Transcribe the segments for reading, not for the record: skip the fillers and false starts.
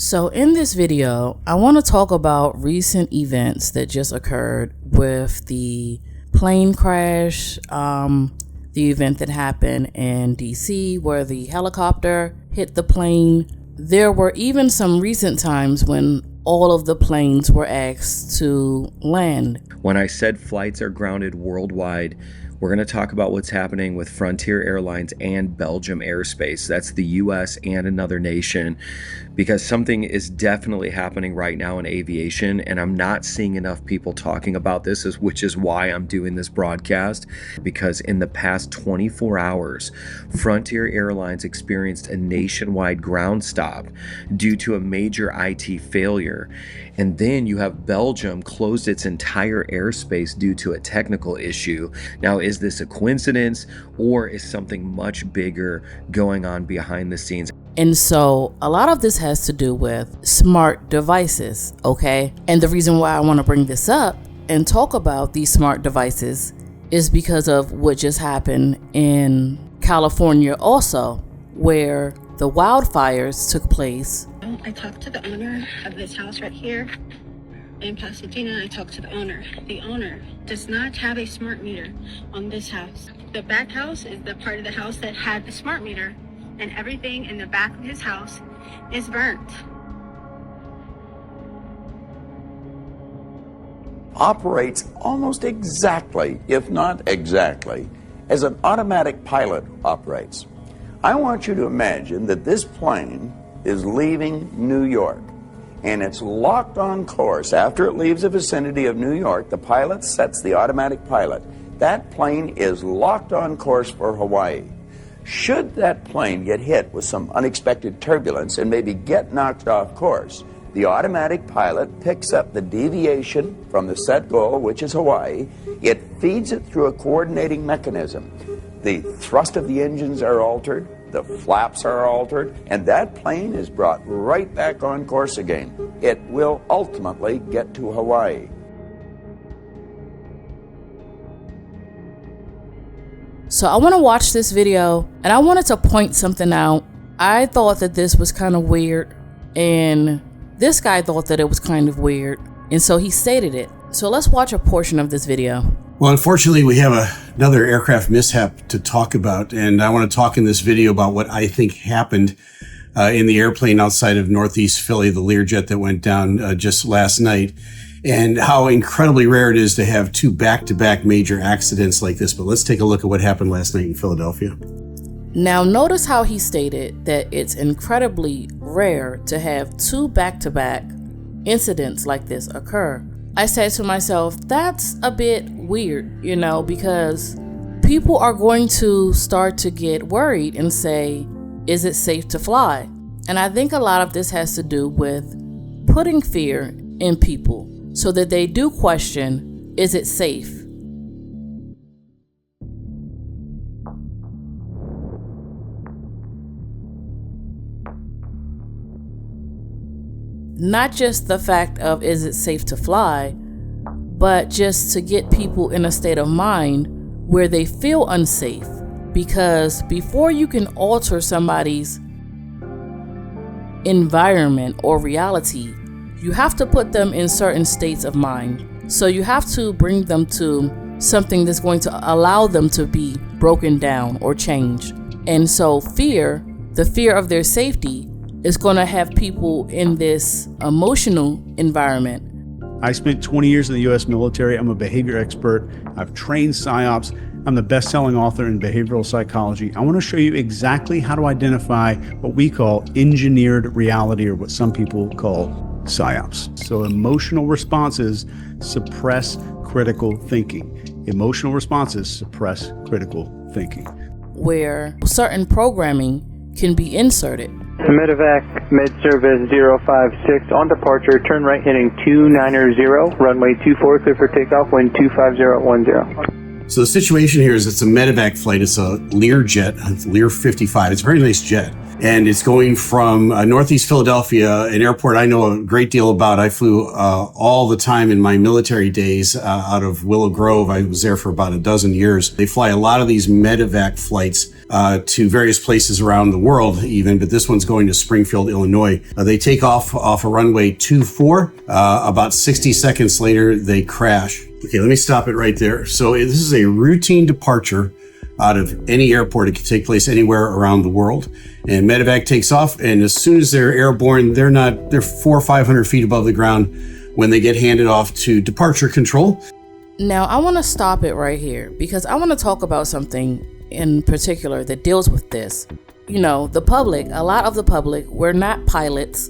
So in this video, I want to talk about recent events that just occurred with the plane crash, the event that happened in DC where the helicopter hit the plane. There were even some recent times when all of the planes were asked to land. When I said flights are grounded worldwide, we're going to talk about what's happening with Frontier Airlines and Belgium airspace. That's the US and another nation, because something is definitely happening right now in aviation, and I'm not seeing enough people talking about this, which is why I'm doing this broadcast, because in the past 24 hours, Frontier Airlines experienced a nationwide ground stop due to a major IT failure. And then you have Belgium closed its entire airspace due to a technical issue. Now, is this a coincidence or is something much bigger going on behind the scenes? And so a lot of this has to do with smart devices, okay? And the reason why I want to bring this up and talk about these smart devices is because of what just happened in California also, where the wildfires took place. I talked to the owner of this house right here in Pasadena. I talked to the owner. The owner does not have a smart meter on this house. The back house is the part of the house that had the smart meter, and everything in the back of his house is burnt. Operates almost exactly, if not exactly, as an automatic pilot operates. I want you to imagine that this plane is leaving New York, and it's locked on course. After it leaves the vicinity of New York, the pilot sets the automatic pilot. That plane is locked on course for Hawaii. Should that plane get hit with some unexpected turbulence and maybe get knocked off course, the automatic pilot picks up the deviation from the set goal, which is Hawaii. It feeds it through a coordinating mechanism. The thrust of the engines are altered, the flaps are altered, and that plane is brought right back on course again. It will ultimately get to Hawaii. So I want to watch this video, and I wanted to point something out. I thought that this was kind of weird, and this guy thought that it was kind of weird, and so he stated it. So let's watch a portion of this video. Well, unfortunately, we have another aircraft mishap to talk about, and I want to talk in this video about what I think happened in the airplane outside of Northeast Philly, the Learjet that went down just last night, and how incredibly rare it is to have two back-to-back major accidents like this. But let's take a look at what happened last night in Philadelphia. Now, notice how he stated that it's incredibly rare to have two back-to-back incidents like this occur. I said to myself, that's a bit weird, because people are going to start to get worried and say, is it safe to fly? And I think a lot of this has to do with putting fear in people so that they do question, is it safe? Not just the fact of, is it safe to fly, but just to get people in a state of mind where they feel unsafe. Because before you can alter somebody's environment or reality, you have to put them in certain states of mind. So you have to bring them to something that's going to allow them to be broken down or changed. And so fear, the fear of their safety, is going to have people in this emotional environment. I spent 20 years in the U.S. military. I'm a behavior expert. I've trained PSYOPs. I'm the best-selling author in behavioral psychology. I want to show you exactly how to identify what we call engineered reality, or what some people call PSYOPs. So emotional responses suppress critical thinking. Emotional responses suppress critical thinking. Where certain programming can be inserted. Medevac, mid-service 056, on departure, turn right heading 290, runway 24, clear for takeoff, wind 25010. So the situation here is it's a medevac flight. It's a Learjet, Lear 55. It's a very nice jet. And it's going from Northeast Philadelphia, an airport I know a great deal about. I flew all the time in my military days out of Willow Grove. I was there for about a dozen years. They fly a lot of these medevac flights to various places around the world even, but this one's going to Springfield, Illinois. They take off a runway 24. About 60 seconds later, they crash. Okay, let me stop it right there. So this is a routine departure out of any airport. It can take place anywhere around the world. And medevac takes off, and as soon as they're airborne, they're 400 or 500 feet above the ground when they get handed off to departure control. Now, I want to stop it right here because I want to talk about something in particular that deals with this. You know, the public, a lot of the public, we're not pilots,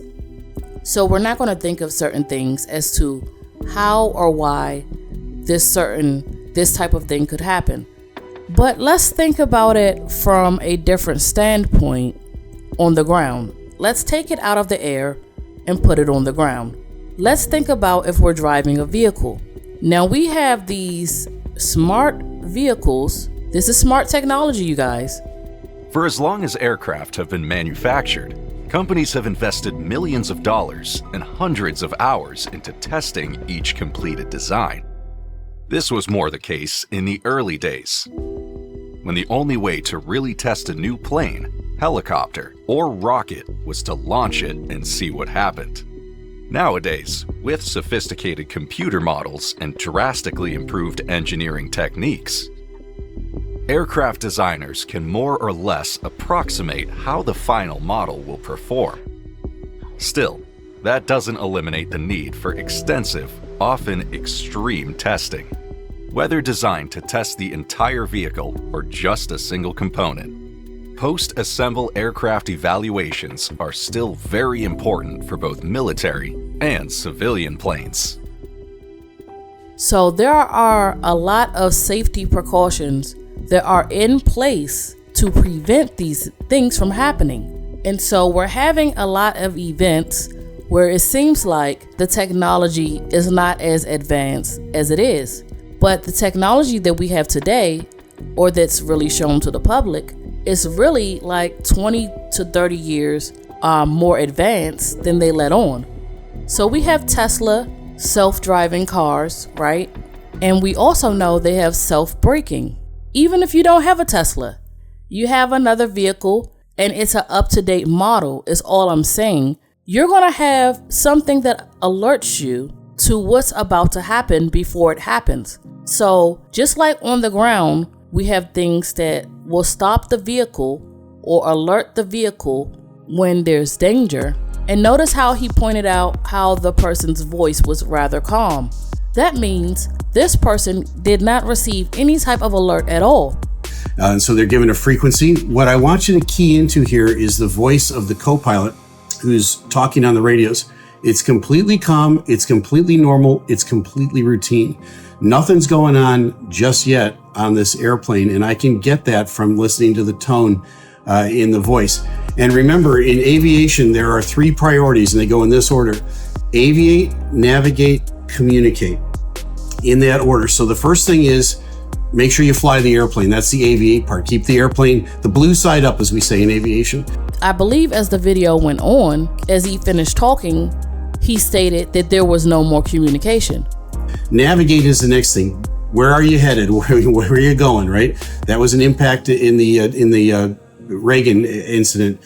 so we're not going to think of certain things as to how or why this type of thing could happen. But let's think about it from a different standpoint on the ground. Let's take it out of the air and put it on the ground. Let's think about if we're driving a vehicle. Now we have these smart vehicles. This is smart technology, you guys. For as long as aircraft have been manufactured, companies have invested millions of dollars and hundreds of hours into testing each completed design. This was more the case in the early days, when the only way to really test a new plane, helicopter, or rocket was to launch it and see what happened. Nowadays, with sophisticated computer models and drastically improved engineering techniques, aircraft designers can more or less approximate how the final model will perform. Still, that doesn't eliminate the need for extensive, often extreme testing. Whether designed to test the entire vehicle or just a single component, post-assemble aircraft evaluations are still very important for both military and civilian planes. So there are a lot of safety precautions that are in place to prevent these things from happening. And so we're having a lot of events where it seems like the technology is not as advanced as it is. But the technology that we have today, or that's really shown to the public, is really like 20 to 30 years more advanced than they let on. So we have Tesla self-driving cars, right? And we also know they have self-braking. Even if you don't have a Tesla, you have another vehicle and it's an up-to-date model, is all I'm saying. You're going to have something that alerts you to what's about to happen before it happens. So just like on the ground, we have things that will stop the vehicle or alert the vehicle when there's danger. And notice how he pointed out how the person's voice was rather calm. That means this person did not receive any type of alert at all. And so they're given a frequency. What I want you to key into here is the voice of the co-pilot who's talking on the radios. It's completely calm, it's completely normal, it's completely routine. Nothing's going on just yet on this airplane, and I can get that from listening to the tone in the voice. And remember, in aviation, there are 3 priorities, and they go in this order: aviate, navigate, communicate, in that order. So the first thing is make sure you fly the airplane. That's the aviate part. Keep the airplane, the blue side up, as we say in aviation. I believe as the video went on, as he finished talking, he stated that there was no more communication. Navigate is the next thing. Where are you headed? Where are you going, right? That was an impact in the Reagan incident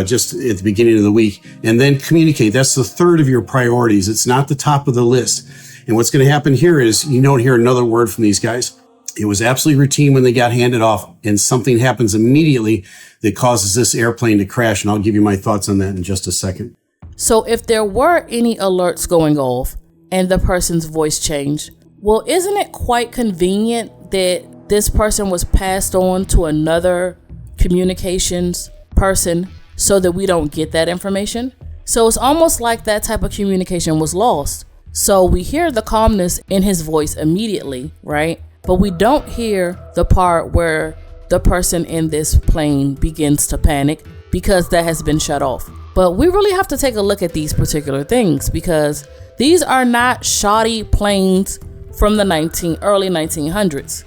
just at the beginning of the week. And then communicate. That's the third of your priorities. It's not the top of the list. And what's going to happen here is you don't hear another word from these guys. It was absolutely routine when they got handed off, and something happens immediately that causes this airplane to crash. And I'll give you my thoughts on that in just a second. So if there were any alerts going off and the person's voice changed, well, isn't it quite convenient that this person was passed on to another communications person so that we don't get that information? So it's almost like that type of communication was lost. So we hear the calmness in his voice immediately, right? But we don't hear the part where the person in this plane begins to panic because that has been shut off. But we really have to take a look at these particular things because these are not shoddy planes from the early 1900s.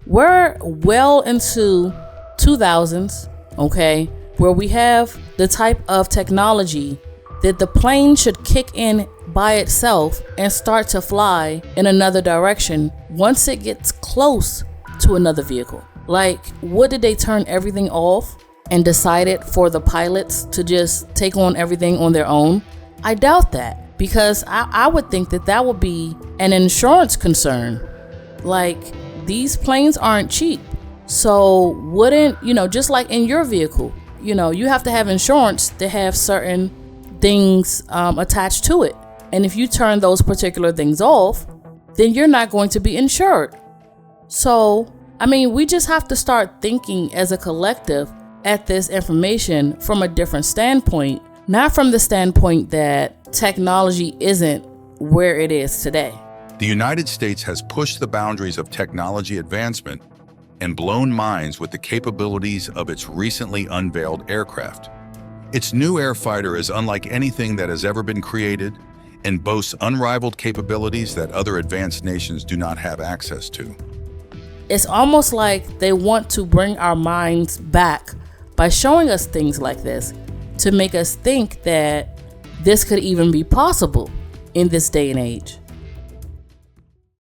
We're well into 2000s, okay, where we have the type of technology that the plane should kick in by itself and start to fly in another direction once it gets close to another vehicle. Like, what did they turn everything off and decided for the pilots to just take on everything on their own? I doubt that, because I would think that that would be an insurance concern. Like, these planes aren't cheap. So wouldn't, just like in your vehicle, you have to have insurance to have certain things attached to it. And if you turn those particular things off, then you're not going to be insured. So, we just have to start thinking as a collective at this information from a different standpoint, not from the standpoint that technology isn't where it is today. The United States has pushed the boundaries of technology advancement and blown minds with the capabilities of its recently unveiled aircraft. Its new air fighter is unlike anything that has ever been created and boasts unrivaled capabilities that other advanced nations do not have access to. It's almost like they want to bring our minds back by showing us things like this to make us think that this could even be possible in this day and age.